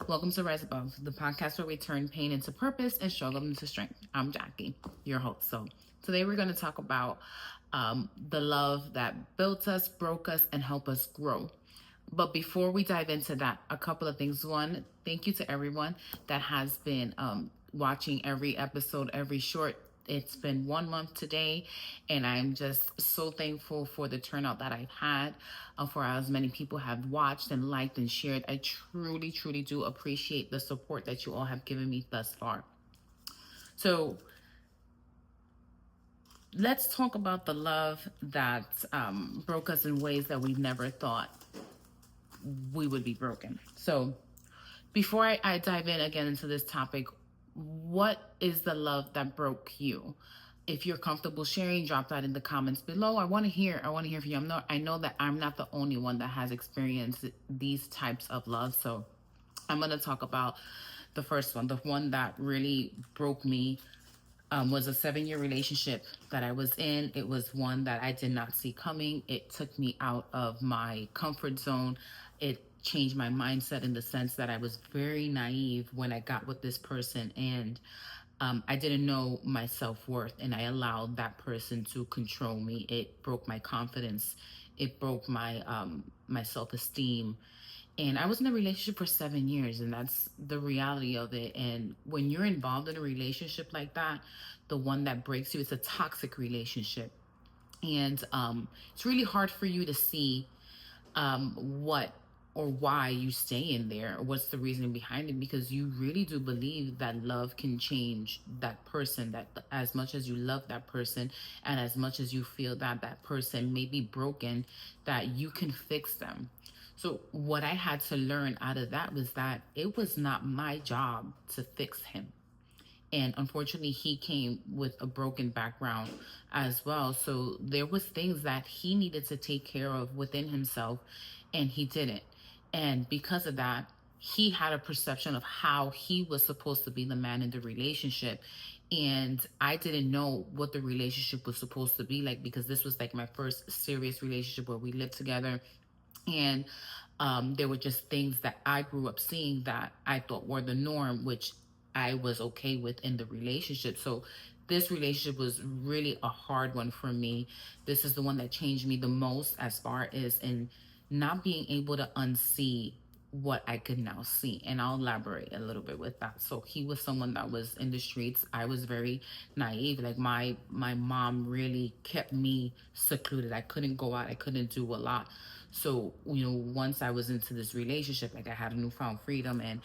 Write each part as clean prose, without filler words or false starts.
Welcome to Rise Above, the podcast where we turn pain into purpose and struggle into strength. I'm Jackie, your host. So today we're going to talk about the love that built us, broke us, and helped us grow. But before we dive into that, a couple of things. One, thank you to everyone that has been watching every episode, every short. It's been 1 month today, and I'm just so thankful for the turnout that I've had, for as many people have watched and liked and shared. I truly, truly do appreciate the support that you all have given me thus far. So let's talk about the love that broke us in ways that we never thought we would be broken. So before I dive in again into this topic, what is the love that broke you? If you're comfortable sharing, drop that in the comments below. I want to hear from you. I know that I'm not the only one that has experienced these types of love. So I'm going to talk about the first one. The one that really broke me was a 7-year relationship that I was in. It was one that I did not see coming. It took me out of my comfort zone. It changed my mindset in the sense that I was very naive when I got with this person, and I didn't know my self-worth, and I allowed that person to control me. It broke my confidence. It broke my self-esteem. And I was in a relationship for 7 years, and that's the reality of it. And when you're involved in a relationship like that, the one that breaks you, it's a toxic relationship. And it's really hard for you to see what or why you stay in there, or what's the reason behind it, because you really do believe that love can change that person, that as much as you love that person and as much as you feel that that person may be broken, that you can fix them. So what I had to learn out of that was that it was not my job to fix him. And unfortunately, he came with a broken background as well. So there was things that he needed to take care of within himself, and he didn't. And because of that, he had a perception of how he was supposed to be the man in the relationship. And I didn't know what the relationship was supposed to be like, because this was like my first serious relationship where we lived together. And there were just things that I grew up seeing that I thought were the norm, which I was okay with in the relationship. So this relationship was really a hard one for me. This is the one that changed me the most, as far as in not being able to unsee what I could now see. And I'll elaborate a little bit with that. So he was someone that was in the streets. I was very naive. Like my mom really kept me secluded. I couldn't go out. I couldn't do a lot. So, once I was into this relationship, like I had a newfound freedom, and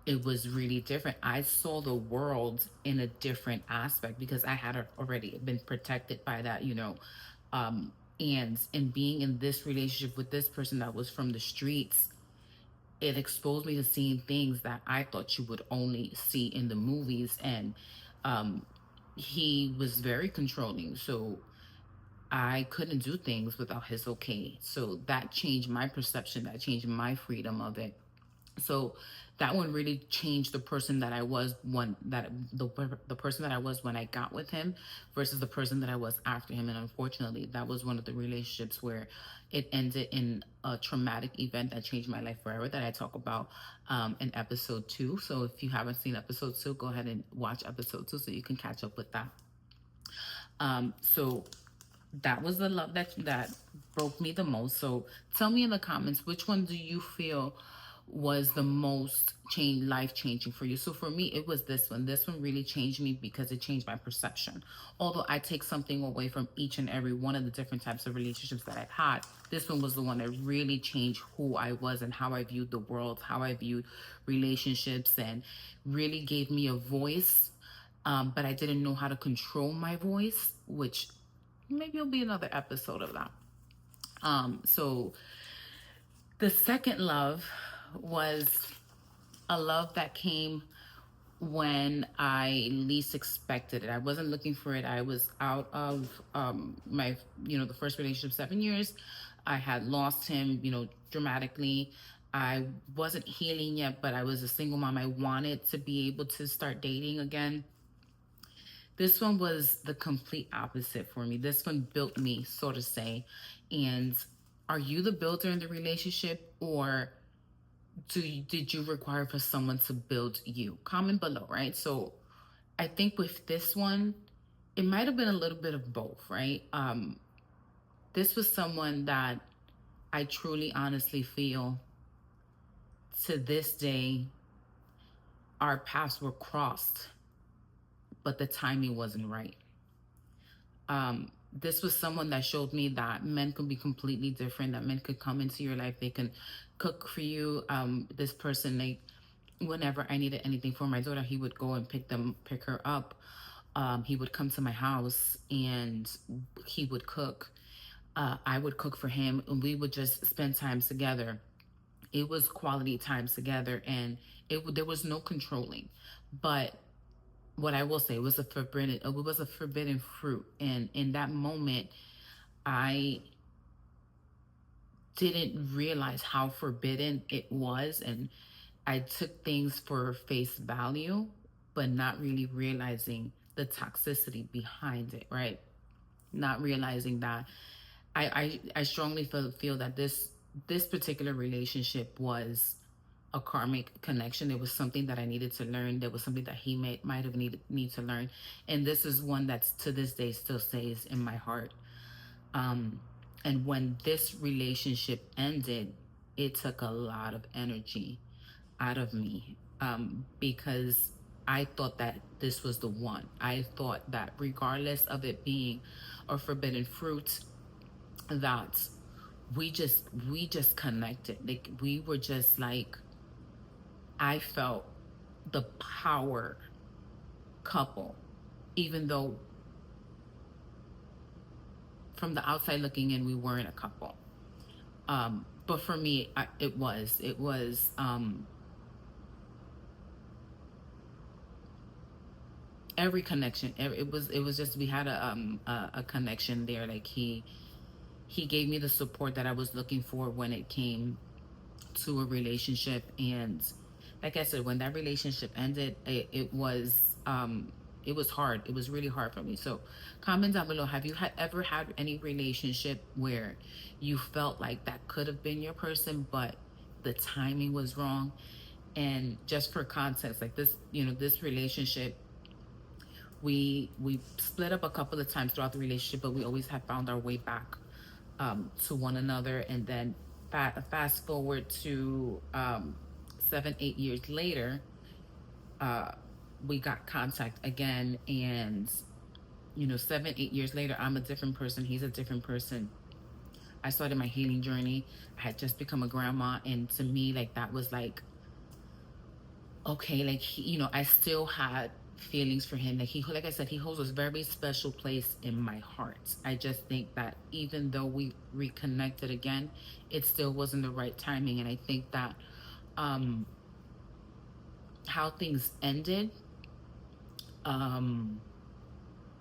it was really different. I saw the world in a different aspect because I had already been protected by that, and in being in this relationship with this person that was from the streets, it exposed me to seeing things that I thought you would only see in the movies. And he was very controlling. So I couldn't do things without his okay. So that changed my perception, that changed my freedom of it. So that one really changed the person that I was the person that I was when I got with him versus the person that I was after him. And unfortunately, that was one of the relationships where it ended in a traumatic event that changed my life forever, that I talk about in episode 2. So if you haven't seen episode 2, go ahead and watch episode 2 so you can catch up with that. So that was the love that broke me the most. So tell me in the comments, which one do you feel was the most life changing for you? So for me, it was this one. This one really changed me because it changed my perception. Although I take something away from each and every one of the different types of relationships that I've had, this one was the one that really changed who I was and how I viewed the world, how I viewed relationships, and really gave me a voice. But I didn't know how to control my voice, which maybe it'll be another episode of that. So the second love was a love that came when I least expected it. I wasn't looking for it. I was out of my, the first relationship, 7 years. I had lost him, dramatically. I wasn't healing yet, but I was a single mom. I wanted to be able to start dating again. This one was the complete opposite for me. This one built me, so to say. And are you the builder in the relationship, or did you require for someone to build you? Comment below, right? So I think with this one, it might have been a little bit of both, right? This was someone that I truly honestly feel to this day our paths were crossed, but the timing wasn't right. This was someone that showed me that men could be completely different, that men could come into your life, they can cook for you. This person, like, whenever I needed anything for my daughter, he would go and pick her up. He would come to my house and he would cook. I would cook for him, and we would just spend time together. It was quality times together, and there was no controlling. But what I will say, it was a forbidden fruit, and in that moment, I didn't realize how forbidden it was, and I took things for face value, but not really realizing the toxicity behind it, right? Not realizing that I strongly feel that this particular relationship was a karmic connection. It was something that I needed to learn. There was something that he might have need to learn, and this is one that's to this day still stays in my heart. And when this relationship ended, it took a lot of energy out of me, because I thought that this was the one. I thought that regardless of it being a forbidden fruit, that we just connected. Like, we were just like, I felt the power couple, even though from the outside looking in, we weren't a couple. But for me, it was every connection. It was just, we had a connection there. Like, he gave me the support that I was looking for when it came to a relationship. And like I said, when that relationship ended, it was hard. It was really hard for me. So comment down below, have you ever had any relationship where you felt like that could have been your person, but the timing was wrong? And just for context, like, this relationship, we split up a couple of times throughout the relationship, but we always had found our way back, to one another. And then fast forward to 7-8 years later, we got contact again. And 7-8 years later, I'm a different person, he's a different person. I started my healing journey. I had just become a grandma, and to me, like, that was like, okay, like, I still had feelings for him. Like I said, he holds a very special place in my heart. I just think that even though we reconnected again, it still wasn't the right timing. And I think that how things ended,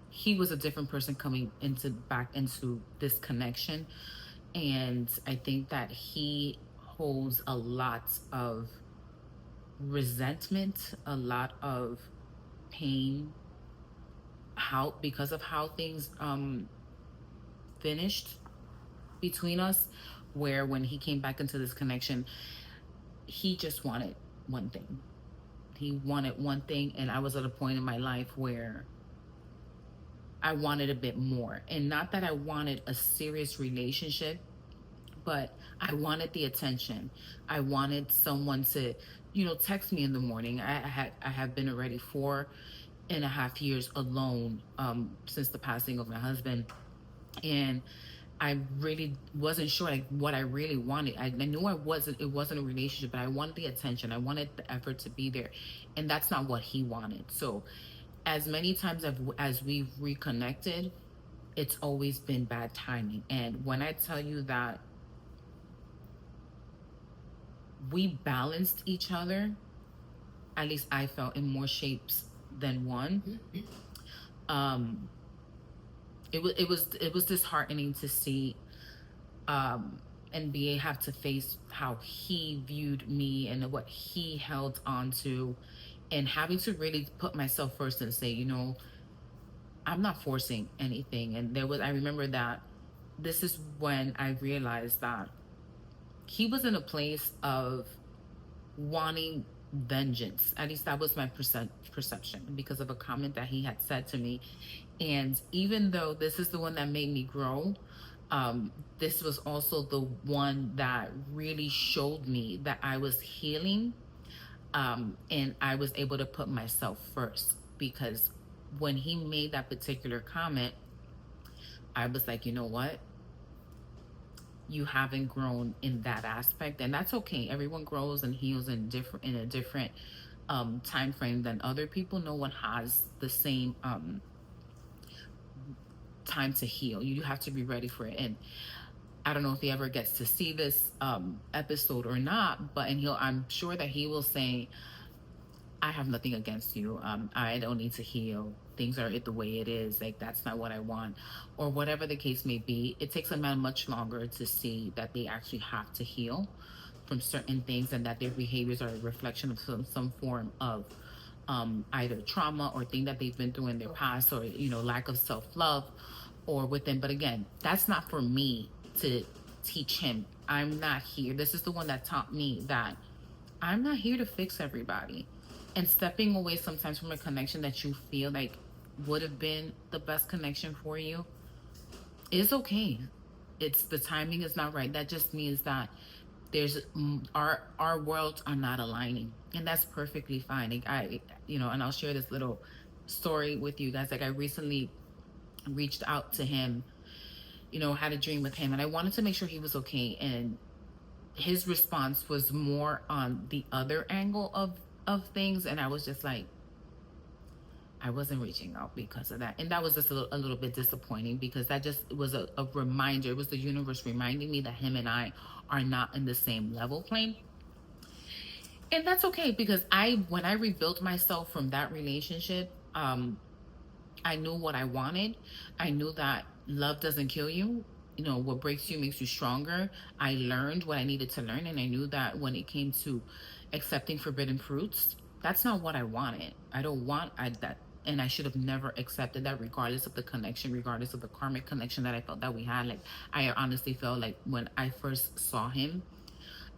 he was a different person coming back into this connection. And I think that he holds a lot of resentment, a lot of pain, because of how things finished between us, where when he came back into this connection, he just wanted one thing. He wanted one thing, and I was at a point in my life where I wanted a bit more. And not that I wanted a serious relationship, but I wanted the attention. I wanted someone to, text me in the morning. I have been already 4.5 years alone, since the passing of my husband. And I really wasn't sure, like, what I really wanted. I knew it wasn't a relationship, but I wanted the attention. I wanted the effort to be there. And that's not what he wanted. So as many times as we've reconnected, it's always been bad timing. And when I tell you that we balanced each other, at least I felt, in more shapes than one. It was disheartening to see, and have to face how he viewed me and what he held on to, and having to really put myself first and say, I'm not forcing anything. And I remember that this is when I realized that he was in a place of wanting vengeance. At least that was my perception because of a comment that he had said to me. And even though this is the one that made me grow, this was also the one that really showed me that I was healing, and I was able to put myself first. Because when he made that particular comment, I was like, you know what? You haven't grown in that aspect, and that's okay. Everyone grows and heals in a different time frame than other people. No one has the same time to heal. You have to be ready for it. And I don't know if he ever gets to see this episode or not, but and he'll I'm sure that he will say, I have nothing against you. I don't need to heal. Things are the way it is. Like, that's not what I want, or whatever the case may be. It takes a man much longer to see that they actually have to heal from certain things, and that their behaviors are a reflection of some form of either trauma or thing that they've been through in their past, or lack of self love, or within. But again, that's not for me to teach him. I'm not here. This is the one that taught me that I'm not here to fix everybody. And stepping away sometimes from a connection that you feel like would have been the best connection for you is okay. It's the timing is not right. That just means that there's our worlds are not aligning, and that's perfectly fine. Like, and I'll share this little story with you guys. Like, I recently reached out to him, had a dream with him, and I wanted to make sure he was okay. And his response was more on the other angle of things, and I was just like, I wasn't reaching out because of that. And that was just a little bit disappointing, because that just was a reminder. It was the universe reminding me that him and I are not in the same level plane. And that's okay, because when I rebuilt myself from that relationship, I knew what I wanted. I knew that love doesn't kill you. What breaks you makes you stronger. I learned what I needed to learn, and I knew that when it came to accepting forbidden fruits, that's not what I wanted. I don't want that, and I should have never accepted that, regardless of the connection, regardless of the karmic connection that I felt that we had. Like, I honestly felt like when I first saw him,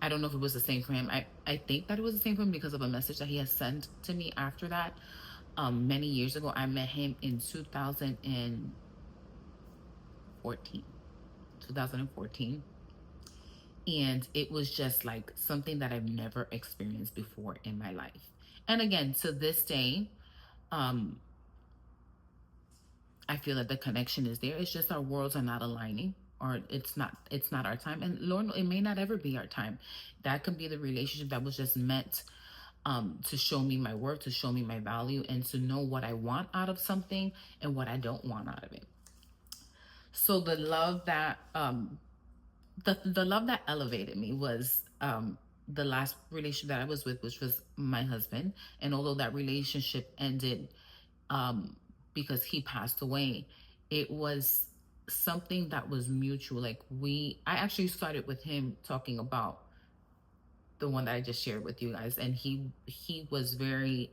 I don't know if it was the same for him. I think that it was the same for him because of a message that he has sent to me after that. Many years ago, I met him in 2014. And it was just like something that I've never experienced before in my life. And again, to this day, I feel that the connection is there. It's just our worlds are not aligning, or it's not our time. And Lord, it may not ever be our time. That can be the relationship that was just meant to show me my worth, to show me my value, and to know what I want out of something and what I don't want out of it. So the love that the love that elevated me was the last relationship that I was with, which was my husband. And although that relationship ended because he passed away, it was something that was mutual. Like, I actually started with him talking about the one that I just shared with you guys, and he was very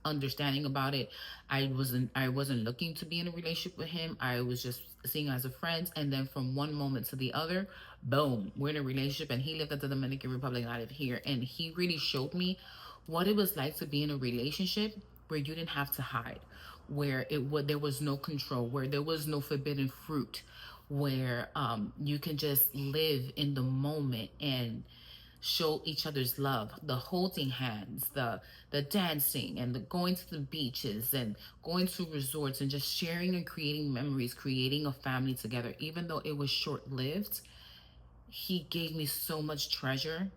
understanding about it. I wasn't looking to be in a relationship with him. I was just seeing as a friend, and then from one moment to the other, boom, we're in a relationship. And he lived at the Dominican Republic, and I live here, and he really showed me what it was like to be in a relationship where you didn't have to hide, where there was no control, where there was no forbidden fruit, where you can just live in the moment and show each other's love, the holding hands, the dancing, and the going to the beaches and going to resorts, and just sharing and creating memories, creating a family together. Even though it was short-lived, he gave me so much treasure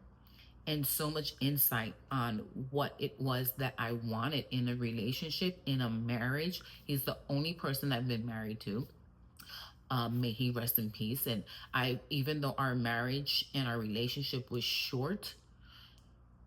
and so much insight on what it was that I wanted in a relationship, in a marriage. He's the only person I've been married to. May he rest in peace. And even though our marriage and our relationship was short,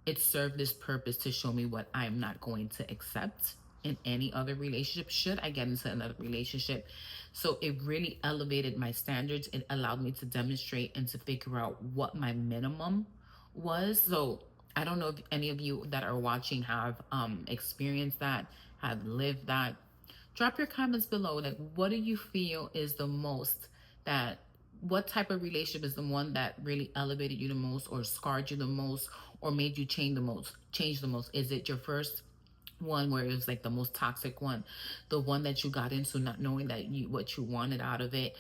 it served this purpose to show me what I'm not going to accept in any other relationship, should I get into another relationship. So it really elevated my standards. It allowed me to demonstrate and to figure out what my minimum was. So I don't know if any of you that are watching have experienced that, have lived that. Drop your comments below. Like, what do you feel is the most that what type of relationship is the one that really elevated you the most, or scarred you the most, or made you change the most? Is it your first one where it was like the most toxic one, the one that you got into not knowing that you what you wanted out of it,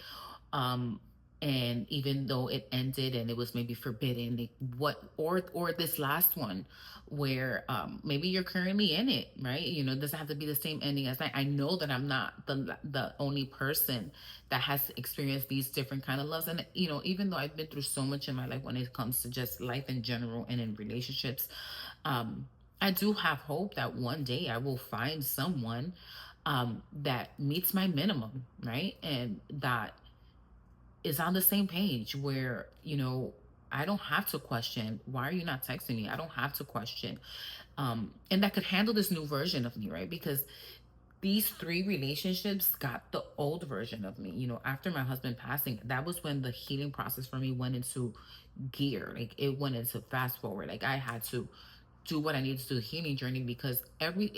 um and even though it ended and it was maybe forbidden, like what, or this last one where maybe you're currently in it, right? You know, it doesn't have to be the same ending as I know that I'm not the only person that has experienced these different kind of loves. And you know, even though I've been through so much in my life when it comes to just life in general and in relationships, um I do have hope that one day I will find someone that meets my minimum, right? And that is on the same page where, you know, I don't have to question, why are you not texting me? I don't have to question. And that could handle this new version of me, right? Because these three relationships got the old version of me. You know, after my husband passing, that was when the healing process for me went into gear. Like it went into fast forward. Like I had to do what I needed to do, the healing journey, because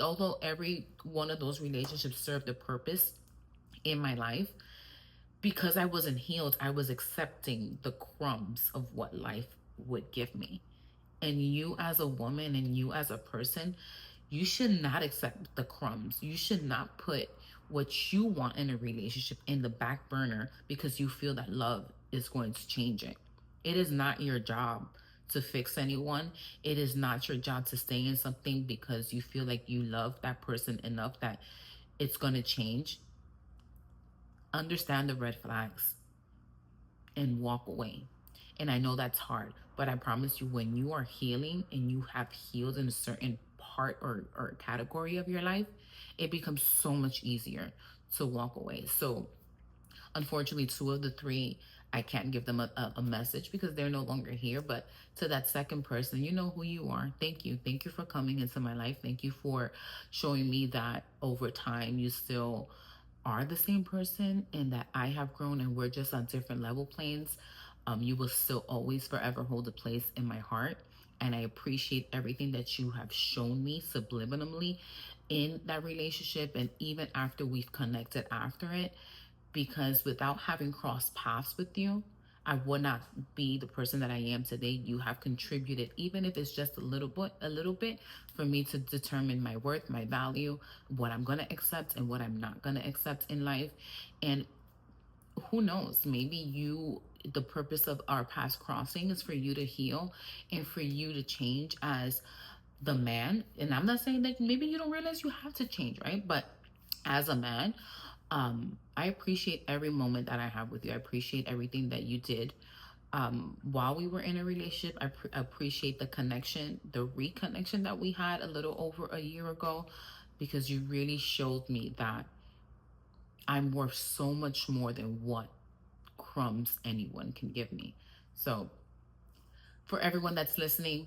although every one of those relationships served a purpose in my life, because I wasn't healed, I was accepting the crumbs of what life would give me. And you, as a woman, and you, as a person, you should not accept the crumbs. You should not put what you want in a relationship in the back burner because you feel that love is going to change it. It is not your job to fix anyone. It is not your job to stay in something because you feel like you love that person enough that it's going to change. Understand the red flags and walk away. And I know that's hard, but I promise you, when you are healing and you have healed in a certain part or category of your life, it becomes so much easier to walk away. So, unfortunately, two of the three, I can't give them a message because they're no longer here. But to that second person, you know who you are. Thank you. Thank you for coming into my life. Thank you for showing me that over time you still are the same person and that I have grown and we're just on different level planes. You will still always forever hold a place in my heart. And I appreciate everything that you have shown me subliminally in that relationship and even after we've connected after it, because without having crossed paths with you, I would not be the person that I am today. You have contributed, even if it's just a little bit, for me to determine my worth, my value, what I'm gonna accept and what I'm not gonna accept in life. And who knows, maybe the purpose of our past crossing is for you to heal and for you to change as the man. And I'm not saying that maybe you don't realize you have to change, right? But as a man, I appreciate every moment that I have with you. I appreciate everything that you did while we were in a relationship. I appreciate the connection, the reconnection that we had a little over a year ago, because you really showed me that I'm worth so much more than what crumbs anyone can give me. So, for everyone that's listening,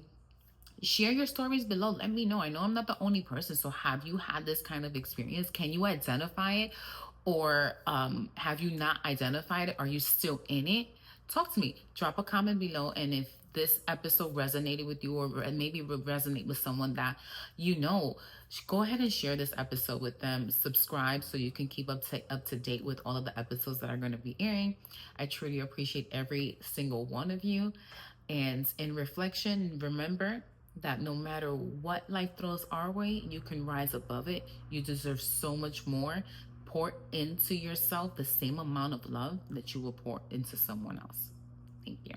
share your stories below. Let me know. I know I'm not the only person. So, have you had this kind of experience? Can you identify it? Or have you not identified it? Are you still in it? Talk to me. Drop a comment below. And if this episode resonated with you, or maybe will resonate with someone that you know, go ahead and share this episode with them. Subscribe so you can keep up to date with all of the episodes that are going to be airing. I truly appreciate every single one of you. And in reflection, remember that no matter what life throws our way, you can rise above it. You deserve so much more. Pour into yourself the same amount of love that you will pour into someone else. Thank you.